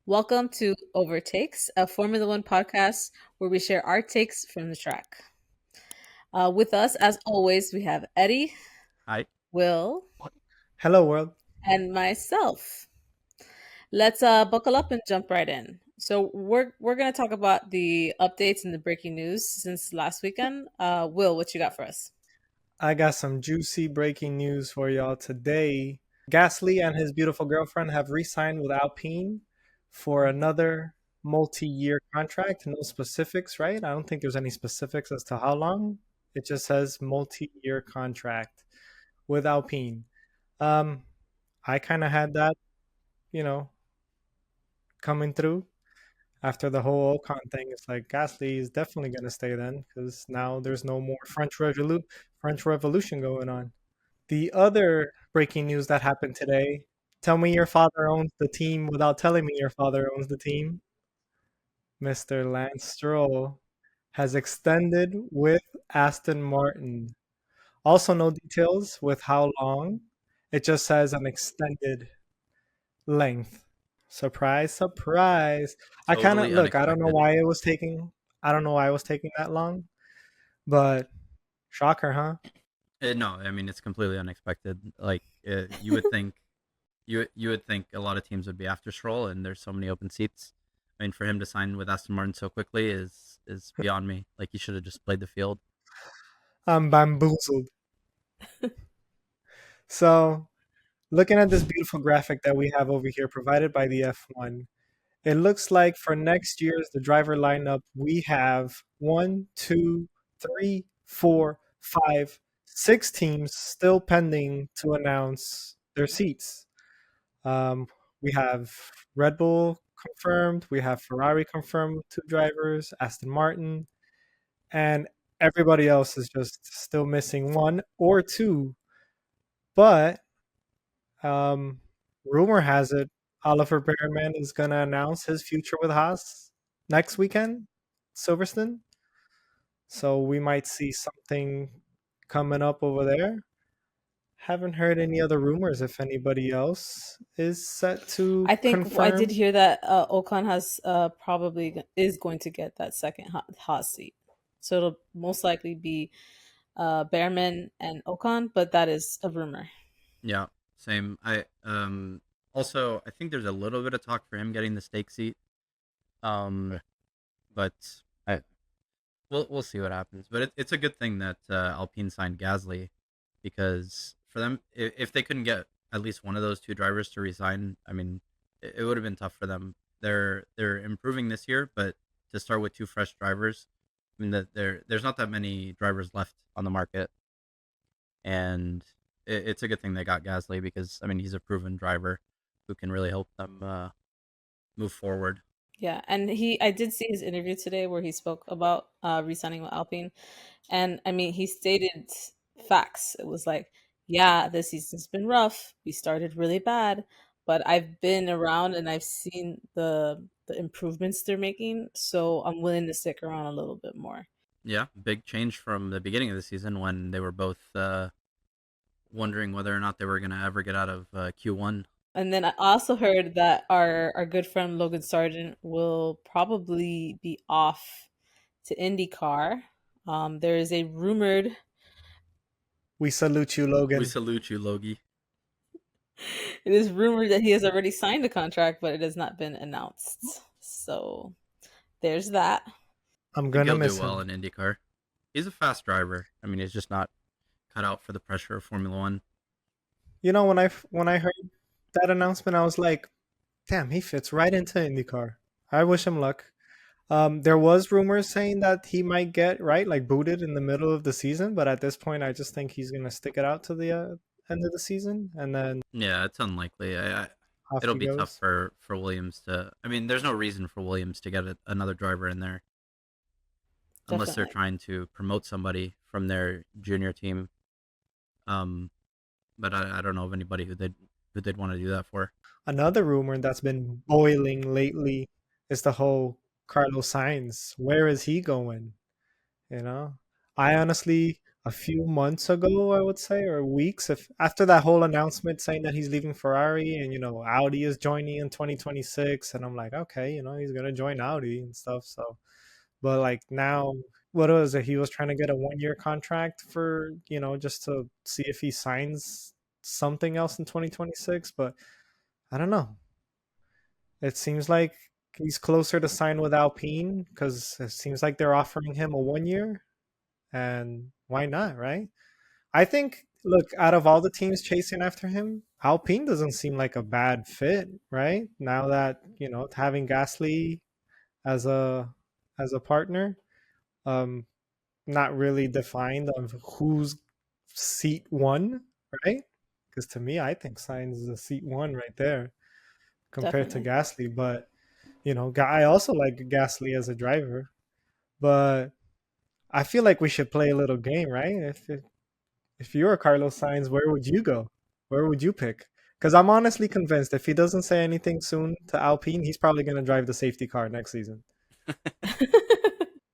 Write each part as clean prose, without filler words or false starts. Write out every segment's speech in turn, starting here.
Welcome to OverTakes, a Formula One podcast where we share our takes from the track. With us, as always, we have Eddie, Hi. Will, Hello, world. and myself. Let's buckle up and jump right in. So we're gonna talk about the updates and the breaking news since last weekend. Will, what you got for us? I got some juicy breaking news for y'all today. Gasly and his beautiful girlfriend have re signed with Alpine for another multi year contract. No specifics, right? I don't think there's any specifics as to how long. It just says multi year contract with Alpine. Um, I kind of had that, you know, coming through after the whole Ocon thing. It's like Gasly is definitely going to stay then because now there's no more French Revolution going on. The other breaking news that happened today, tell me your father owns the team without telling me your father owns the team. Mr. Lance Stroll has extended with Aston Martin. Also, no details with how long. It just says an extended length. Surprise, surprise. I kind of Totally look, unexpected. I don't know why it was taking that long, but shocker, huh? No, I mean it's completely unexpected. You would think you would think a lot of teams would be after Stroll, and there's so many open seats. I mean, for him to sign with Aston Martin so quickly is beyond me. Like he should have just played the field. I'm bamboozled. So, looking at this beautiful graphic that we have over here provided by the F1, it looks like for next year's the driver lineup, we have one, two, three, four, five, six teams still pending to announce their seats. Um, we have Red Bull confirmed, we have Ferrari confirmed with two drivers, Aston Martin, and everybody else is just still missing one or two. But Um, rumor has it Oliver Bearman is going to announce his future with Haas next weekend, Silverstone. So we might see something coming up over there. Haven't heard any other rumors if anybody else is set to I think I did confirm. hear that Ocon has is going to get that second hot seat, so it'll most likely be Behrman and Ocon, but that is a rumor. Yeah, same. I think there's a little bit of talk for him getting the stake seat. Um, but I we'll see what happens. But it's a good thing that Alpine signed Gasly because for them, if they couldn't get at least one of those two drivers to resign, I mean, it would have been tough for them. They're improving this year, but to start with two fresh drivers, I mean that there's not that many drivers left on the market, and it's a good thing they got Gasly because I mean he's a proven driver who can really help them move forward. Yeah, and I did see his interview today where he spoke about re-signing with Alpine, and I mean he stated facts. It was like, yeah, this season's been rough. We started really bad, but I've been around and I've seen the improvements they're making, so I'm willing to stick around a little bit more. Yeah, big change from the beginning of the season when they were both wondering whether or not they were going to ever get out of Q1. And then I also heard that our good friend Logan Sargent will probably be off to IndyCar. There is a rumored We salute you, We Logan. salute you, Logie. it is rumored that he has already signed a contract, but it has not been announced. So there's that. I'm I think going to he'll do miss well him. in IndyCar. He's a fast driver. I mean, he's just not cut out for the pressure of Formula One. You know, when I heard that announcement, I was like, damn, he fits right into IndyCar. I wish him luck. There was rumors saying that he might get right, like booted in the middle of the season, but at this point, I just think he's gonna stick it out to the end of the season, and then Yeah, it's unlikely. off It'll he be tough goes. for Williams to. I mean, there's no reason for Williams to get another driver in there unless they're Definitely. trying to promote somebody from their junior team. Um, but I don't know of anybody who they'd want to do that for. Another rumor that's been boiling lately is the whole Carlos Sainz. Where is he going? You know, I honestly, a few months ago, I would say, or weeks, if after that whole announcement saying that he's leaving Ferrari and Audi is joining in 2026, and I'm like, okay, he's gonna join Audi and stuff. So, but like now, what was it? He was trying to get a 1 year contract for just to see if he signs something else in 2026. But I don't know. It seems like he's closer to sign with Alpine because it seems like they're offering him a 1 year, and why not, right? I think, look, out of all the teams chasing after him, Alpine doesn't seem like a bad fit, right? Now that having Gasly as a partner, um, not really defined of who's seat one, right? Because to me, I think Sainz is a seat one right there compared to Definitely. Gasly. But I also like Gasly as a driver, but I feel like we should play a little game, right? If you were Carlos Sainz, where would you go? Where would you pick? Because I'm honestly convinced if he doesn't say anything soon to Alpine, he's probably going to drive the safety car next season.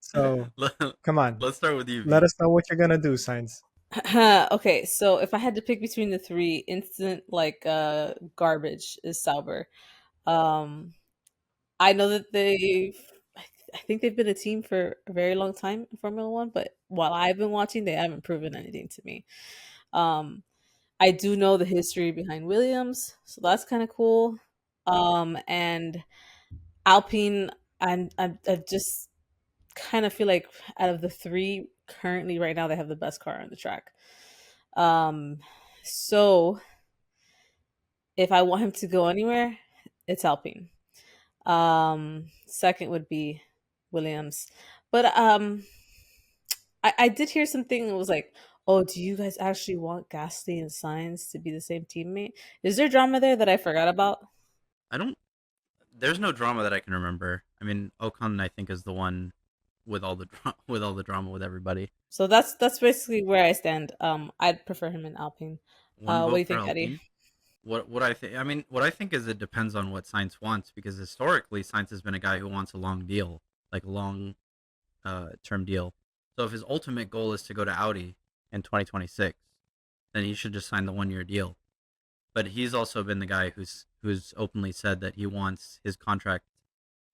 So come on, Let's start with you, let V. us know what you're going to do, Sainz. Okay, so if I had to pick between the three, instant like garbage is Sauber. Um I know that I think they've been a team for a very long time in Formula One, but while I've been watching, they haven't proven anything to me. Um, I do know the history behind Williams, so that's kind of cool. And Alpine, I just kind of feel like out of the three currently right now, they have the best car on the track. Um, so if I want him to go anywhere, it's Alpine. Second would be Williams. But I did hear something that was like, oh, do you guys actually want Gasly and Sainz to be the same teammate? Is there drama there that I forgot about? I don't. There's no drama that I can remember. I mean, Ocon, I think, is the one with all the with all the drama with everybody. So that's basically where I stand. I'd prefer him in Alpine. One What do vote you for think, Eddie? Alpine. What I think? I mean, what I think is it depends on what Science wants because historically, Science has been a guy who wants a long deal, like a long term deal. So if his ultimate goal is to go to Audi in 2026, then he should just sign the 1 year deal. But he's also been the guy who's openly said that he wants his contract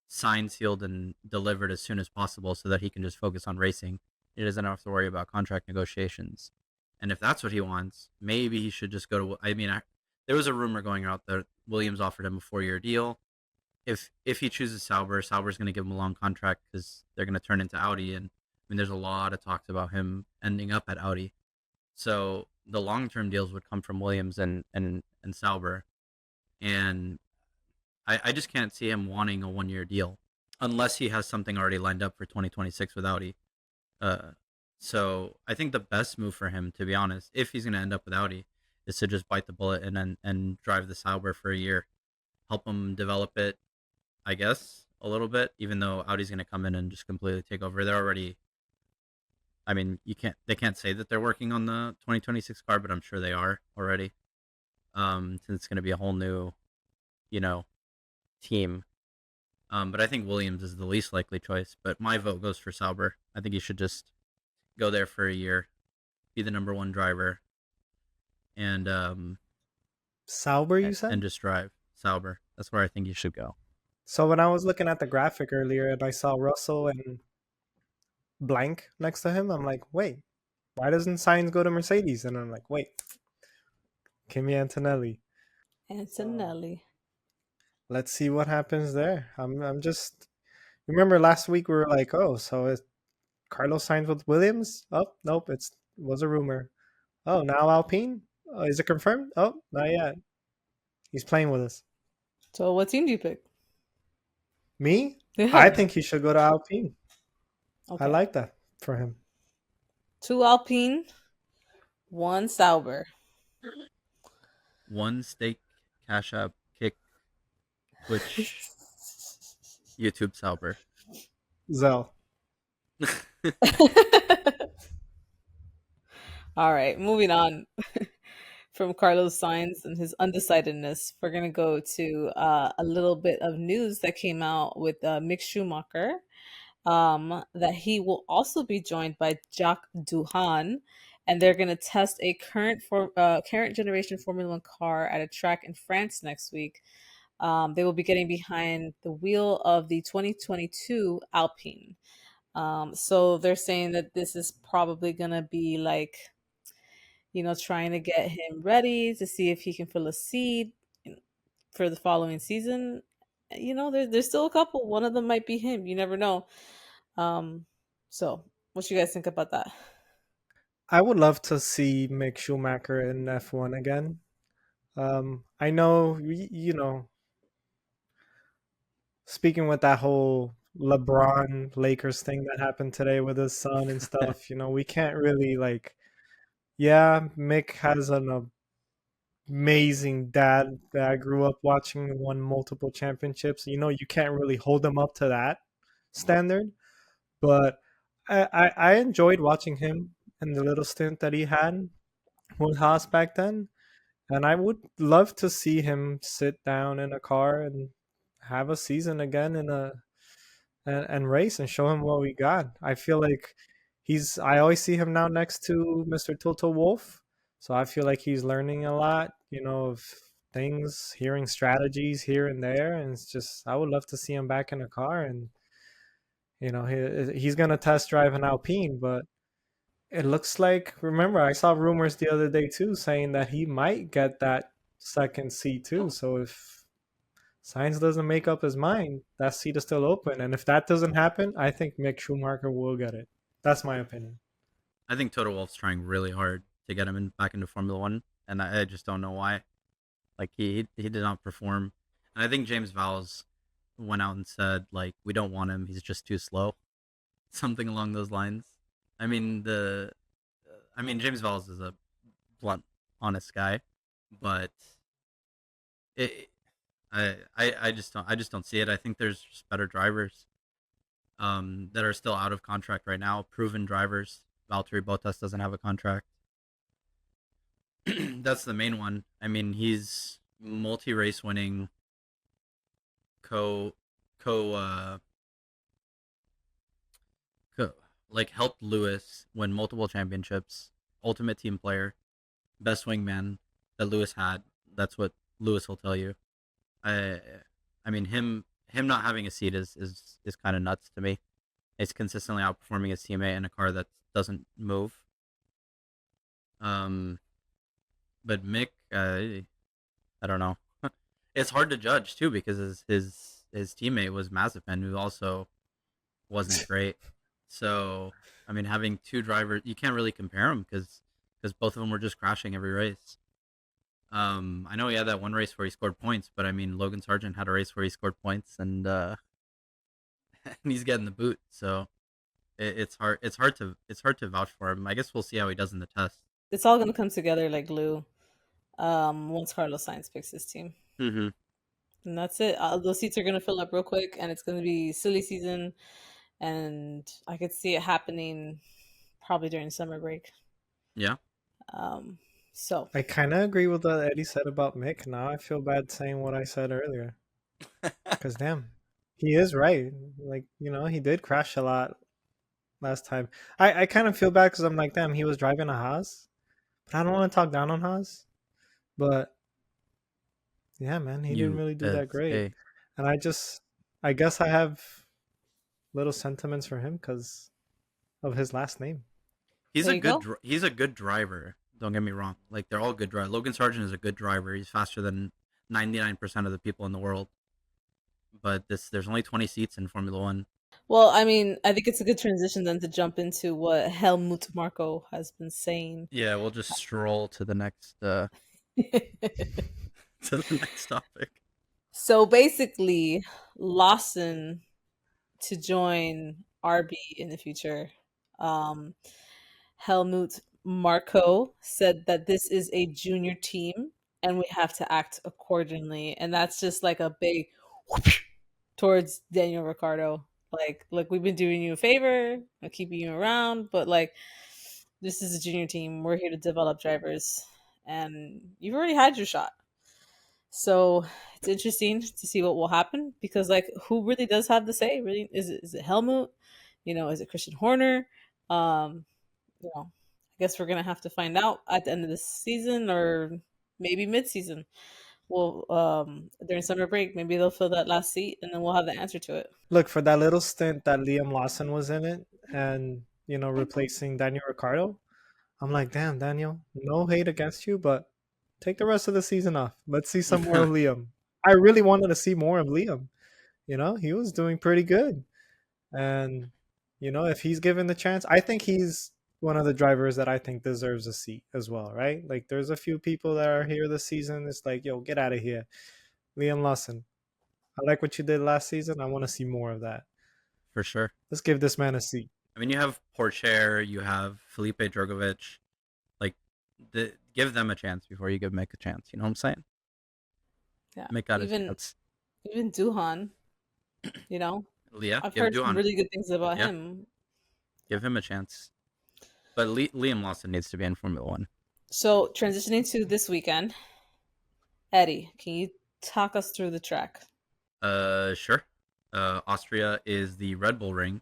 signed, sealed, and delivered as soon as possible so that he can just focus on racing. He doesn't have to worry about contract negotiations. And if that's what he wants, maybe he should just go to. I mean, there was a rumor going out that Williams offered him a 4 year deal. If he chooses Sauber, Sauber's going to give him a long contract because they're going to turn into Audi. And I mean, there's a lot of talks about him ending up at Audi. So the long term deals would come from Williams and Sauber. And I just can't see him wanting a 1 year deal unless he has something already lined up for 2026 with Audi. Uh, so I think the best move for him, to be honest, if he's going to end up with Audi, is to just bite the bullet and drive the Sauber for a year, help him develop it, I guess, a little bit. Even though Audi's going to come in and just completely take over, they're already. I mean, they can't say that they're working on the 2026 car, but I'm sure they are already. Since it's going to be a whole new, you know, team. But I think Williams is the least likely choice. But my vote goes for Sauber. I think he should just go there for a year, be the number one driver, and Sauber, you and said? just drive Sauber. That's where I think he should go. So when I was looking at the graphic earlier and I saw Russell and blank next to him, I'm like, wait, why doesn't Sainz go to Mercedes? And I'm like, wait, Kimi Antonelli. So Antonelli. let's see what happens there. I'm just remember last week we were like, oh, so is Carlos Sainz with Williams? Oh, nope, it was a rumor. Oh, now Alpine? Oh, is it confirmed? Oh, not yet. He's playing with us. So what team do you pick? Me? I Yeah. think he should go to Alpine. I Okay. like that for him. Two Alpine, one Sauber. One stake, Cash App, Kick, Twitch, YouTube Sauber. Zell. All right, moving on from Carlos Sainz and his undecidedness. We're gonna go to a little bit of news that came out with Mick Schumacher. that he will also be joined by Jacques Duhan, and they're going to test a current generation Formula One car at a track in France next week. They will be getting behind the wheel of the 2022 Alpine. So they're saying that this is probably going to be like, trying to get him ready to see if he can fill a seat for the following season. There's still a couple. One of them might be him. You never know. Um, so what you guys think about that? I would love to see Mick Schumacher in F1 again. I know, speaking with that whole LeBron Lakers thing that happened today with his son and stuff, we can't really yeah, Mick has an amazing dad that I grew up watching and won multiple championships. You can't really hold him up to that standard, but I enjoyed watching him in the little stint that he had with Haas back then. And I would love to see him sit down in a car and have a season again and race and show him what we got. I feel like I always see him now next to Mr. Toto Wolf. So I feel like he's learning a lot, of things, hearing strategies here and there. And it's just, I would love to see him back in a car. And, he's going to test drive an Alpine, but it looks like, remember, I saw rumors the other day too saying that he might get that second seat too. So if Sainz doesn't make up his mind, that seat is still open. And if that doesn't happen, I think Mick Schumacher will get it. That's my opinion. I think Toto Wolff's trying really hard to get him back into Formula One, and I just don't know why. Like he did not perform, and I think James Vowles went out and said like we don't want him. He's just too slow, something along those lines. I mean James Vowles is a blunt, honest guy, but it I just don't see it. I think there's just better drivers that are still out of contract right now, proven drivers. Valtteri Bottas doesn't have a contract. That's the main one. I mean, he's multi-race winning, co co co like helped Lewis win multiple championships, ultimate team player, best wingman that Lewis had. That's what Lewis will tell you. I I mean him not having a seat is kind of nuts to me. It's consistently outperforming his teammate in a car that doesn't move. Um, but Mick, I don't know. It's hard to judge too because his teammate was Mazepin, who also wasn't great. So I mean, having two drivers, you can't really compare them because both of them were just crashing every race. I know he had that one race where he scored points, but I mean, Logan Sargent had a race where he scored points, and and he's getting the boot. So it's hard. It's hard to vouch for him. I guess we'll see how he does in the test. It's all going to come together like glue once Carlos Sainz picks his team. Mm-hmm. And that's it. Those seats are going to fill up real quick, and it's going to be silly season. And I could see it happening probably during summer break. Yeah. Um, so I kind of agree with what Eddie said about Mick. Now I feel bad saying what I said earlier. Because, damn, he is right. Like, he did crash a lot last time. I kind of feel bad because I'm like, damn, he was driving a Haas. But I don't want to talk down on Haas. But, yeah, man, he didn't really do that great. USA. And I guess I have little sentiments for him because of his last name. He's There a you good go. he's a good driver. Don't get me wrong. Like they're all good drivers. Logan Sargent is a good driver. He's faster than 99% of the people in the world. But there's only 20 seats in Formula 1. Well, I mean, I think it's a good transition then to jump into what Helmut Marko has been saying. Yeah, we'll just stroll to the next to the next topic. So basically, Lawson to join RB in the future. Um, Helmut Marko said that this is a junior team and we have to act accordingly. And that's just like a big whoosh towards Daniel Ricciardo. Like, look, we've been doing you a favor, keeping you around, but like, this is a junior team. We're here to develop drivers, and you've already had your shot. So it's interesting to see what will happen because, like, who really does have the say? Really, is it Helmut? Is it Christian Horner? Um, I guess we're gonna have to find out at the end of the season or maybe mid-season. Well, during summer break, maybe they'll fill that last seat, and then we'll have the answer to it. Look, for that little stint that Liam Lawson was in it and, replacing Daniel Ricciardo, I'm like, damn, Daniel, no hate against you, but take the rest of the season off. Let's see some more of Liam. I really wanted to see more of Liam. He was doing pretty good. And, if he's given the chance, I think he's one of the drivers that I think deserves a seat as well, right? Like, there's a few people that are here this season. It's like, yo, get out of here. Liam Lawson, I like what you did last season. I want to see more of that. For sure. Let's give this man a seat. I mean, you have Porcher, you have Felipe Drogovic. Like, give them a chance before you give Mick a chance. You know what I'm saying? Yeah, Mick got a chance. Even Duhan, Yeah, I've give heard Duhan. some really good things about him. Give him a chance. But Liam Lawson needs to be in Formula One. So transitioning to this weekend, Eddie, can you talk us through the track? Sure. Austria is the Red Bull Ring.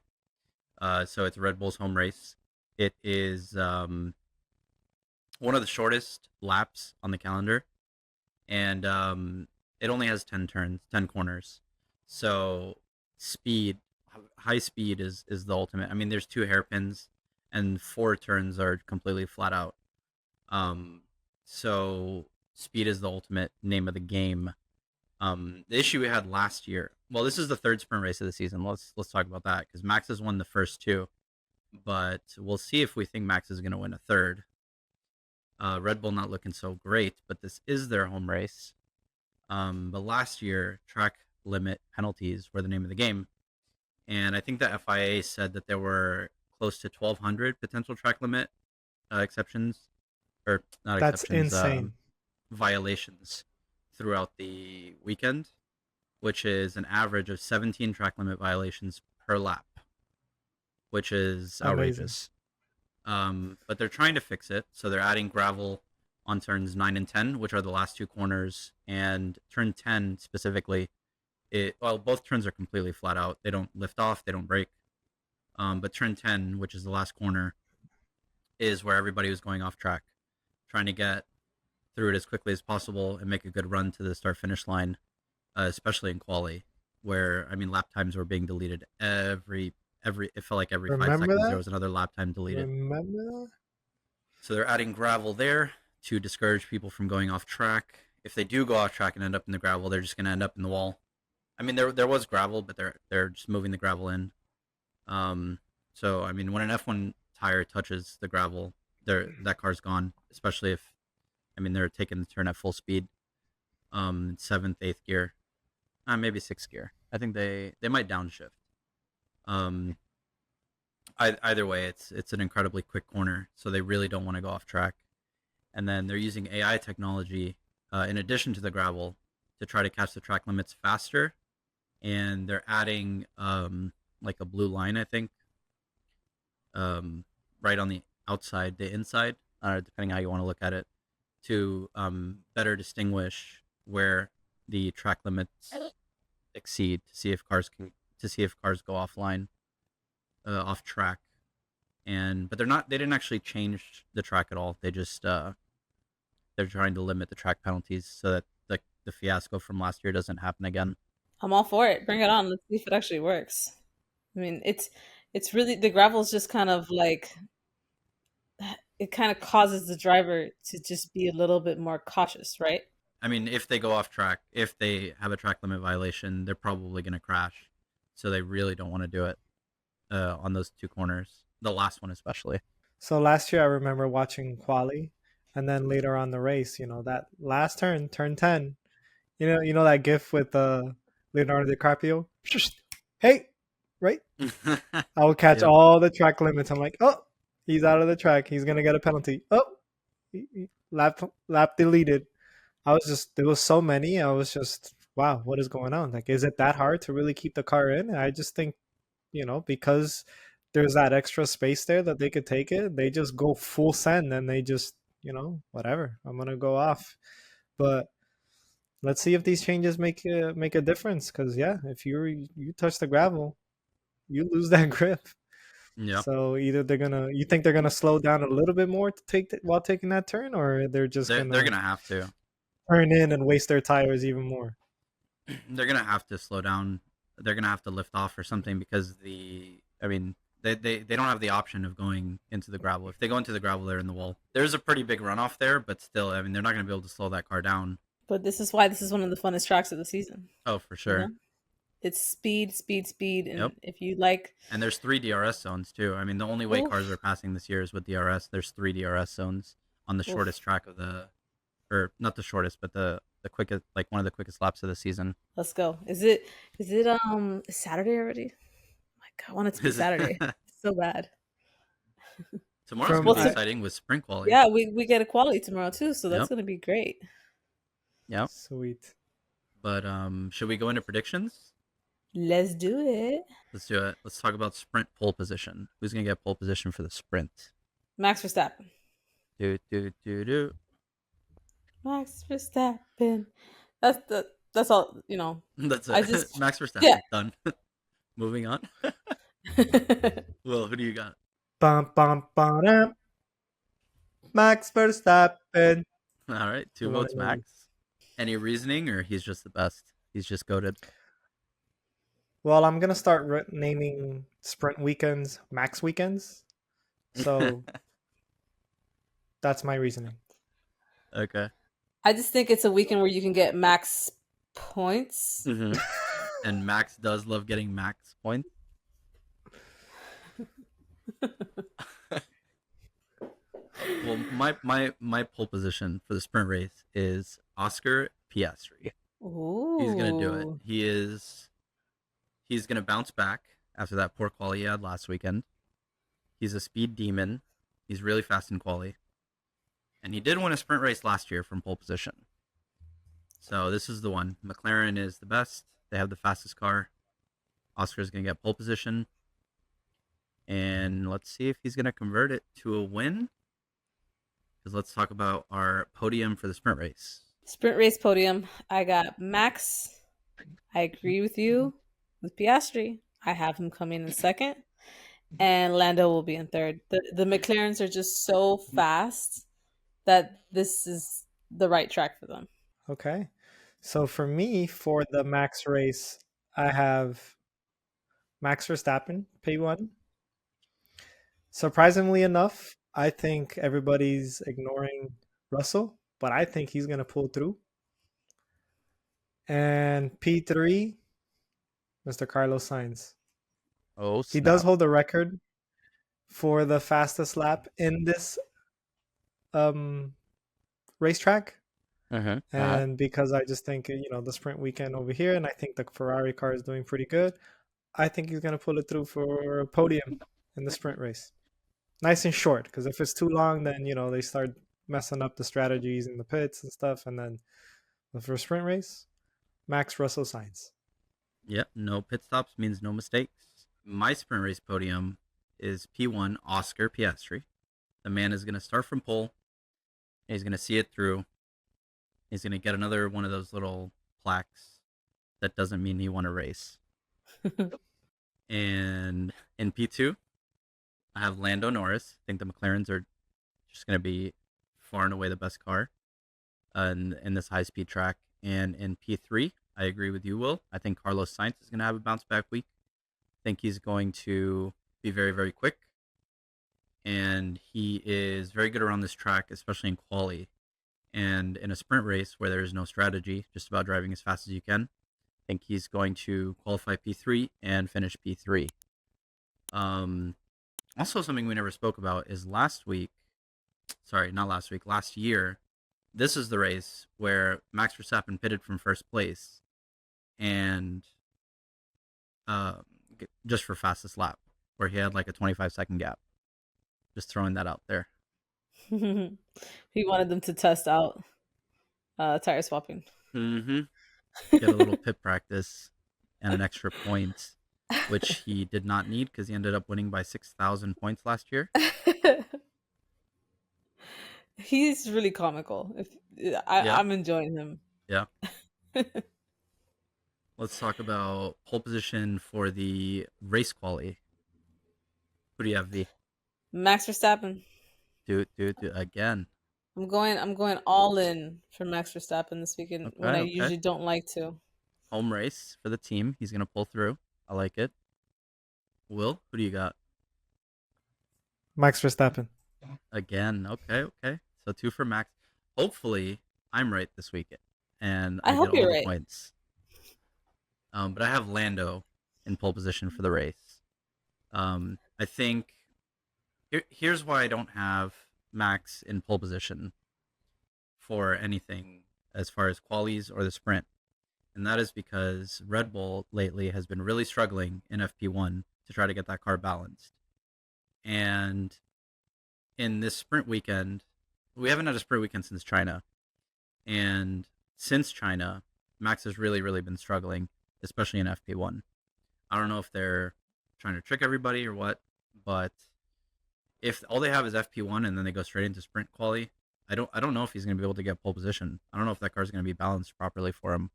So it's Red Bull's home race. It is one of the shortest laps on the calendar, and it only has 10 turns, 10 corners. So high speed is the ultimate. I mean, there's 2 hairpins, and 4 turns are completely flat out. So speed is the ultimate name of the game. The issue we had last year. Well, this is the 3rd sprint race of the season. Let's talk about that because Max has won the first 2, but we'll see if we think Max is going to win a 3rd. Red Bull not looking so great, but this is their home race. But last year, track limit penalties were the name of the game, and I think the FIA said that there were close to 1,200 potential track limit exceptions, or not That's exceptions. insane. Violations throughout the weekend, which is an average of 17 track limit violations per lap, which is outrageous. But they're trying to fix it, so they're adding gravel on turns 9 and 10, which are the last 2 corners, and turn 10 specifically. Both turns are completely flat out. They don't lift off, they don't break. But turn 10, which is the last corner, is where everybody was going off track, trying to get through it as quickly as possible and make a good run to the start-finish line, especially in quali, where, I mean, lap times were being deleted it felt like every 5 seconds there was another lap time deleted. Remember that? So they're adding gravel there to discourage people from going off track. If they do go off track and end up in the gravel, they're just going to end up in the wall. I mean, there was gravel, but they're just moving the gravel in. So I mean, when an F1 tire touches the gravel, that car's gone. Especially if, I mean, they're taking the turn at full speed. 7th, 8th gear, maybe 6th gear. I think they might downshift. Either way, it's an incredibly quick corner, so they really don't want to go off track. And then they're using AI technology in addition to the gravel to try to catch the track limits faster. And they're adding like a blue line, I think, right on the outside, the inside, depending how you want to look at it, to better distinguish where the track limits exceed to see if cars go offline, off track. But they didn't actually change the track at all. They just they're trying to limit the track penalties so that the fiasco from last year doesn't happen again. I'm all for it. Bring it on. Let's see if it actually works. I mean, it's really, the gravel's just kind of like, it kind of causes the driver to just be a little bit more cautious, right? I mean, if they go off track, if they have a track limit violation, they're probably going to crash. So they really don't want to do it on those 2 corners, the last one especially. So last year I remember watching quali, and then later on the race, that last turn 10, you know that gif with Leonardo DiCaprio? Hey, right? I will catch all the track limits. I'm like, oh, he's out of the track. He's going to get a penalty. Oh, lap deleted. There was so many. I was just, wow, what is going on? Like, is it that hard to really keep the car in? I just think, because there's that extra space there that they could take it, they just go full send and they just, whatever, I'm going to go off. But let's see if these changes make a difference. Because yeah, if you touch the gravel, you lose that grip. Yeah, So either you think they're gonna slow down a little bit more to while taking that turn, or they're just they're gonna gonna have to. turn in and waste their tires even more. They're gonna have to slow down. They're gonna have to lift off or something because they don't have the option of going into the gravel. If they go into the gravel, they're in the wall. There's a pretty big runoff there, but still, I mean, they're not gonna be able to slow that car down. But this is why this is one of the funnest tracks of the season. Oh, for You sure. know, it's speed, speed, speed, Yep. and if you like, And there's 3 DRS zones too. I mean, the only way cars are oof, passing this year is with DRS. There's 3 DRS zones on the shortest oof. track of or not the shortest, but the quickest, like one of the quickest laps of the season. Let's go. Is it Saturday already? My God, I want it to be Is it? Saturday. So bad. Tomorrow's From gonna be Well, exciting with sprint quality. yeah, we get a quality tomorrow too, so that's Yep. gonna be great. Yep. Sweet. But should we go into predictions? Let's do it. Let's do it. Let's talk about sprint pole position. Who's gonna get pole position for the sprint? Max Verstappen. Do. Max Verstappen. That's all, you know. That's I it. just Max Verstappen. yeah. Done. Moving on. Well, who do you got? Bum bum bum. Max Verstappen. All right, The 2 one votes and only. Max. Any reasoning, or he's just the best? He's just goated. Well, I'm gonna start naming sprint weekends Max weekends. So that's my reasoning. Okay. I just think it's a weekend where you can get max points. Mm-hmm. And Max does love getting max points. Well, my pole position for the sprint race is Oscar Piastri. Ooh. He's gonna do it. He's gonna bounce back after that poor quali he had last weekend. He's a speed demon. He's really fast in quali. And he did win a sprint race last year from pole position. So this is the one. McLaren is the best. They have the fastest car. Oscar's gonna get pole position. And let's see if he's gonna convert it to a win. Because let's talk about our podium for the sprint race. Sprint race podium. I got Max. I agree with you with Piastri. I have him coming in second, and Lando will be in third. The McLarens are just so fast that this is the right track for them. Okay. So for me, for the Max race, I have Max Verstappen, P1. Surprisingly enough, I think everybody's ignoring Russell, but I think he's going to pull through. And P3, Mr. Carlos Sainz. Oh, He snap. does hold the record for the fastest lap in this racetrack. Uh-huh. And because I just think, the sprint weekend over here, and I think the Ferrari car is doing pretty good, I think he's going to pull it through for a podium in the sprint race. Nice and short, because if it's too long, then, they start messing up the strategies in the pits and stuff. And then for a sprint race, Max Russell Sainz. Yep, no pit stops means no mistakes. My sprint race podium is P1 Oscar Piastri. The man is going to start from pole. He's going to see it through. He's going to get another one of those little plaques that doesn't mean he won a race. And in P2, I have Lando Norris. I think the McLarens are just going to be far and away the best car in this high-speed track. And in P3, I agree with you, Will. I think Carlos Sainz is going to have a bounce-back week. I think he's going to be very, very quick. And he is very good around this track, especially in quali. And in a sprint race where there is no strategy, just about driving as fast as you can, I think he's going to qualify P3 and finish P3. Also, something we never spoke about is last year, this is the race where Max Verstappen pitted from first place and just for fastest lap, where he had like a 25-second gap. Just throwing that out there. He wanted them to test out tire swapping. Mm-hmm. Get a little pit practice and an extra point, which he did not need because he ended up winning by 6,000 points last year. He's really comical. Yeah. I'm enjoying him. Yeah. Let's talk about pole position for the race quali. Who do you have, V? Max Verstappen. Do again. I'm going all in for Max Verstappen this weekend Okay, when I okay. usually don't like to. Home race for the team. He's gonna pull through. I like it. Will, who do you got? Max Verstappen. Again. Okay, okay. So 2 for Max. Hopefully, I'm right this weekend and I I get hope all you're the right. points. But I have Lando in pole position for the race. I think here's why I don't have Max in pole position for anything as far as qualies or the sprint. And that is because Red Bull lately has been really struggling in FP1 to try to get that car balanced. And in this sprint weekend, we haven't had a sprint weekend since China. And since China, Max has really, really been struggling, especially in FP1. I don't know if they're trying to trick everybody or what, but if all they have is FP1 and then they go straight into sprint quali, I don't know if he's going to be able to get pole position. I don't know if that car is going to be balanced properly for him.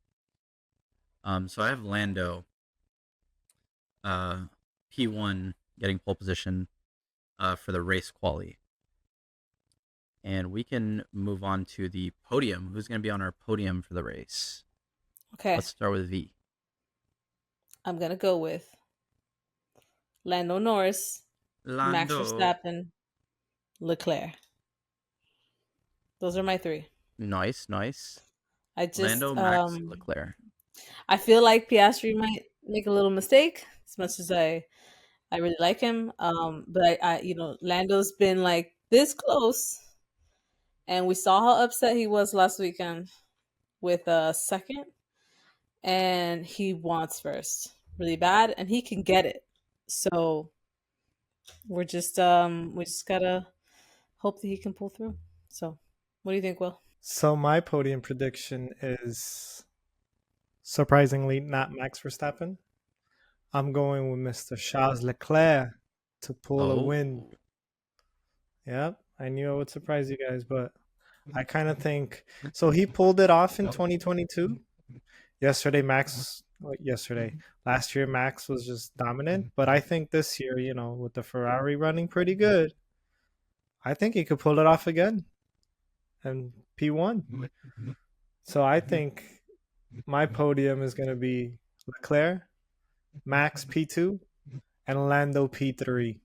So I have Lando, P1 getting pole position for the race quali. And we can move on to the podium. Who's going to be on our podium for the race? Okay. Let's start with V. I'm going to go with Lando Norris, Max Lando. Verstappen, Leclerc. Those are my 3. Nice, nice. I just Lando, Max, Leclerc. I feel like Piastri might make a little mistake as much as I really like him. But I Lando's been like this close, and we saw how upset he was last weekend with a second, and he wants first really bad, and he can get it. So we just gotta hope that he can pull through. So, what do you think, Will? So my podium prediction is surprisingly not Max Verstappen. I'm going with Mr. Charles Leclerc to pull a win. Oh, Yep, I knew I would surprise you guys, but I kind of think so. He pulled it off in 2022. Last year, Max was just dominant. But I think this year, with the Ferrari running pretty good, I think he could pull it off again and P1. So I think my podium is going to be Leclerc, Max P2, and Lando P3.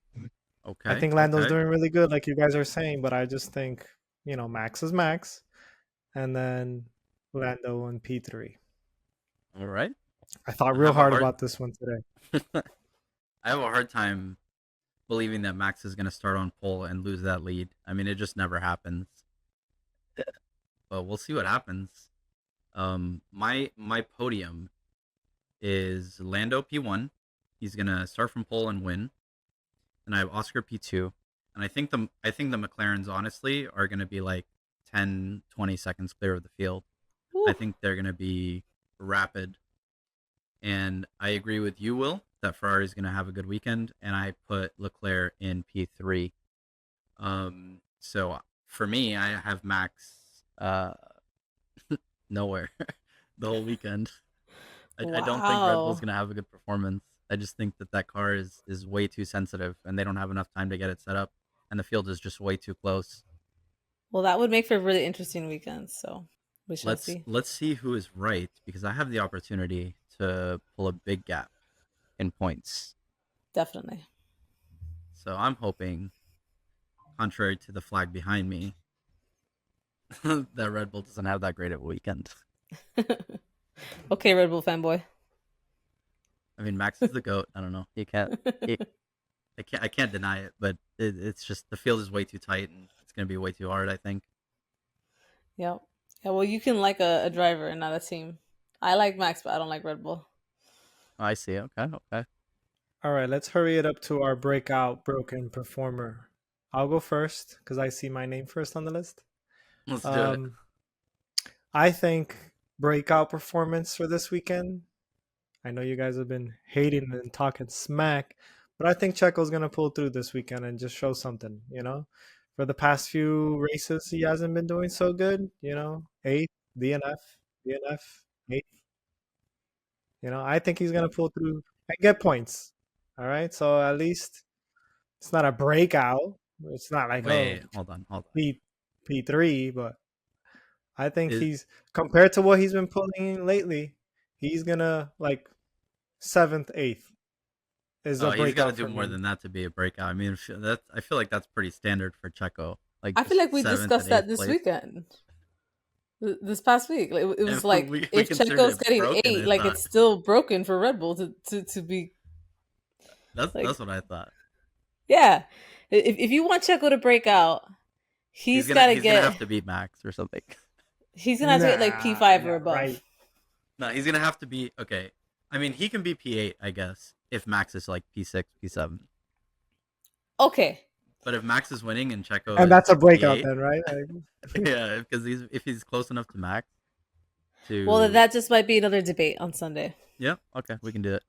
okay. I think Lando's okay. doing really good, like you guys are saying, but I just think, Max is Max, and then Lando and P3. All right. I thought real hard about this one today. I have a hard time believing that Max is going to start on pole and lose that lead. I mean, it just never happens. But we'll see what happens. My podium is Lando P1. He's going to start from pole and win. And I have Oscar P2. And I think the McLarens honestly are going to be like 10, 20 seconds clear of the field. Ooh. I think they're going to be rapid. And I agree with you, Will, that Ferrari is going to have a good weekend. And I put Leclerc in P3. So for me, I have Max nowhere the whole weekend. I don't think Red Bull's going to have a good performance. I just think that car is way too sensitive, and they don't have enough time to get it set up, and the field is just way too close. Well, that would make for a really interesting weekend. So we shall see. Let's see who is right, because I have the opportunity to pull a big gap in points. Definitely. So I'm hoping, contrary to the flag behind me, that Red Bull doesn't have that great of a weekend. Okay, Red Bull fanboy. I mean, Max is the GOAT. I don't know. I can't deny it, but it's just the field is way too tight, and it's going to be way too hard, I think. Yep. Yeah, well, you can like a driver and not a team. I like Max, but I don't like Red Bull. Oh, I see. Okay. All right, let's hurry it up to our breakout broken performer. I'll go first because I see my name first on the list. Let's do it. I think breakout performance for this weekend. I know you guys have been hating and talking smack, but I think Checo's going to pull through this weekend and just show something, For the past few races, he hasn't been doing so good, 8th, DNF. 8th. I think he's gonna pull through and get points. All right, so at least it's not a breakout. It's not like Wait, hold on. P3, but I think Is he's compared to what he's been pulling in lately, he's gonna like 7th, 8th is a Oh, he's got to breakout do for more me. than that to be a breakout. I mean, I feel like that's pretty standard for Checo. Like I feel just like we seventh discussed and that eighth this place, weekend, this past week. It and was like we if considered Checo's it getting broken. 8, I like thought it's still broken for Red Bull to be that's like, what I thought. yeah. If you want Checo to break out, he's got to He's gonna get have to beat Max or something. he's gonna have to get like Nah, P5 or yeah, above. right. No, he's gonna have to be okay. I mean, he can be P8, I guess, if Max is like P6, P7. Okay. But if Max is winning and And Checo is that's a breakout P8, then, right? Like, yeah, because if he's close enough to Max Well, then to that just might be another debate on Sunday. yeah, okay, we can do it.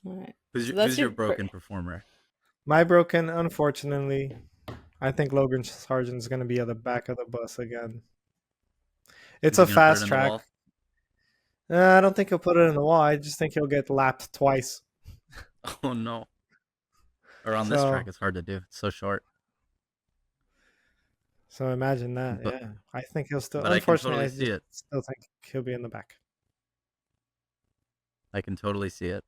All right. So that's Who's your your broken performer? my broken, unfortunately, I think Logan Sargent's gonna be at the back of the bus again. It's Is he a gonna put it fast in the track. wall? I don't think he'll put it in the wall. I just think he'll get lapped twice. Oh no! Or on this track, So, it's hard to do. It's so short. so imagine that. But Yeah, I think he'll still. but I can Unfortunately, totally I see just it. still think he'll be in the back. I can totally see it.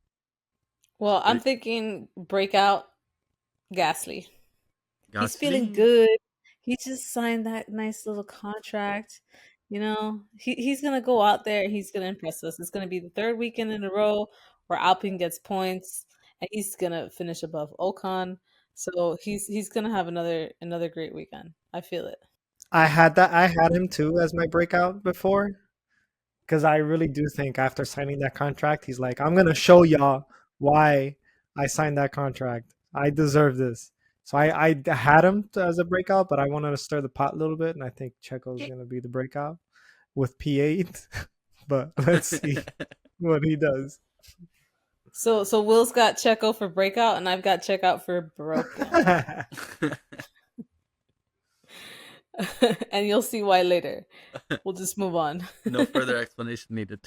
Well, I'm What thinking breakout Gasly. He's feeling Gasly? good. He just signed that nice little contract. He's gonna go out there. He's gonna impress us. It's gonna be the third weekend in a row where Alpine gets points, and he's gonna finish above Ocon. So he's gonna have another great weekend. I feel it. I had that. I had him too as my breakout before because I really do think after signing that contract, he's like, I'm gonna show y'all why I signed that contract. I deserve this. So I had him as a breakout, but I wanted to stir the pot a little bit, and I think Checo's gonna be the breakout with P8. But let's see what he does. So Will's got Checo for breakout, and I've got checkout for broken, and you'll see why later. We'll just move on. No further explanation needed.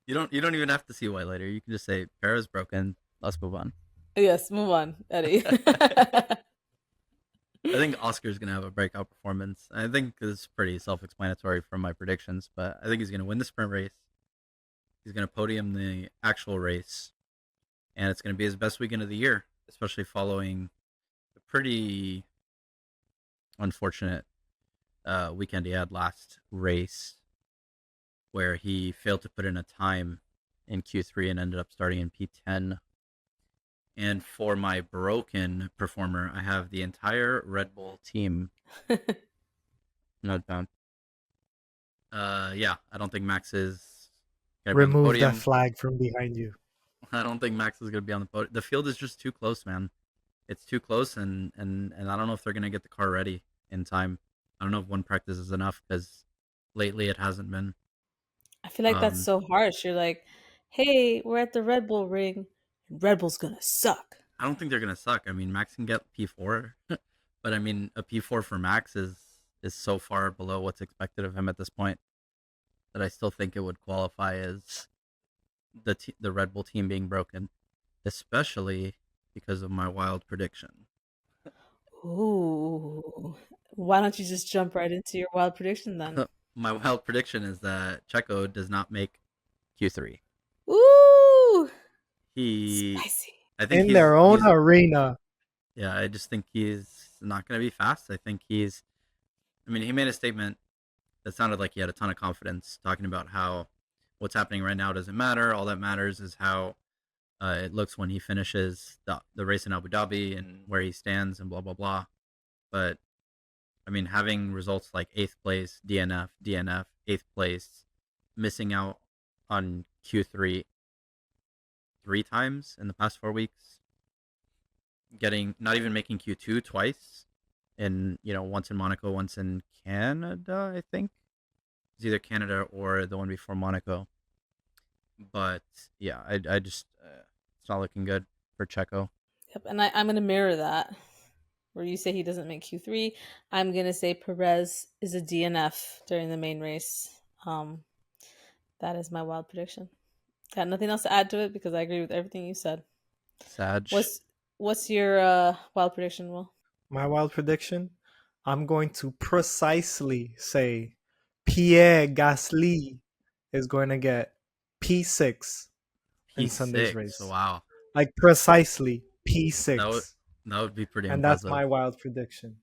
You don't even have to see why later. You can just say Para's broken. Let's move on. Yes, move on, Eddie. I think Oscar's gonna have a breakout performance. I think it's pretty self-explanatory from my predictions, but I think he's gonna win the sprint race. He's gonna podium the actual race, and it's gonna be his best weekend of the year, especially following a pretty unfortunate weekend he had last race, where he failed to put in a time in Q3 and ended up starting in P10. And for my broken performer, I have the entire Red Bull team. Not bound. Yeah, I don't think Max is gonna be on the Remove that podium. flag from behind you. I don't think Max is gonna be on the podium. The field is just too close, man. It's too close, and I don't know if they're gonna get the car ready in time. I don't know if one practice is enough because lately it hasn't been. I feel like that's so harsh. You're like, hey, we're at the Red Bull ring. Red Bull's gonna suck. I don't think they're gonna suck. I mean, Max can get P4, but I mean, a P4 for Max is so far below what's expected of him at this point that I still think it would qualify as the Red Bull team being broken, especially because of my wild prediction. Ooh. Why don't you just jump right into your wild prediction then? My wild prediction is that Checo does not make Q3. Ooh. He, Spicy. I think In their own he's arena. yeah. I just think he's not going to be fast. I think he's. I mean, he made a statement that sounded like he had a ton of confidence, talking about how what's happening right now doesn't matter. All that matters is how it looks when he finishes the race in Abu Dhabi and where he stands and blah blah blah. But I mean, having results like 8th place, DNF, 8th place, missing out on Q3 three times in the past 4 weeks, getting not even making Q2 twice, in once in Monaco, once in Canada. I think it's either Canada or the one before Monaco. But yeah, I just it's not looking good for Checo. Yep, and I'm gonna mirror that. Where you say he doesn't make Q3, I'm gonna say Perez is a DNF during the main race. That is my wild prediction. Got nothing else to add to it because I agree with everything you said. Sag. What's your wild prediction, Will? My wild prediction, I'm going to precisely say Pierre Gasly is going to get P6 in Sunday's P6. race. Wow. Like precisely P6. That would be pretty And impressive. that's my wild prediction.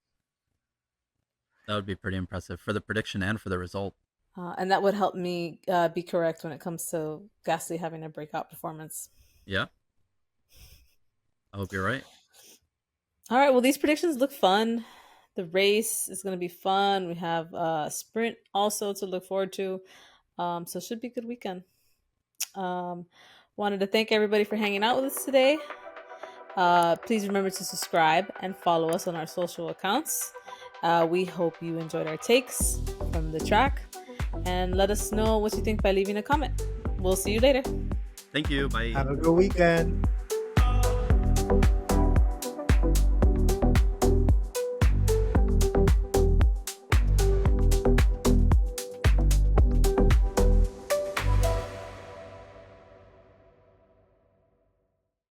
That would be pretty impressive for the prediction and for the result. And that would help me be correct when it comes to Gasly having a breakout performance. Yeah. I hope you're right. All right. Well, these predictions look fun. The race is going to be fun. We have a sprint also to look forward to. So it should be a good weekend. Wanted to thank everybody for hanging out with us today. Please remember to subscribe and follow us on our social accounts. We hope you enjoyed our takes from the track, and let us know what you think by leaving a comment. We'll see you later. Thank you. Bye. Have a good weekend.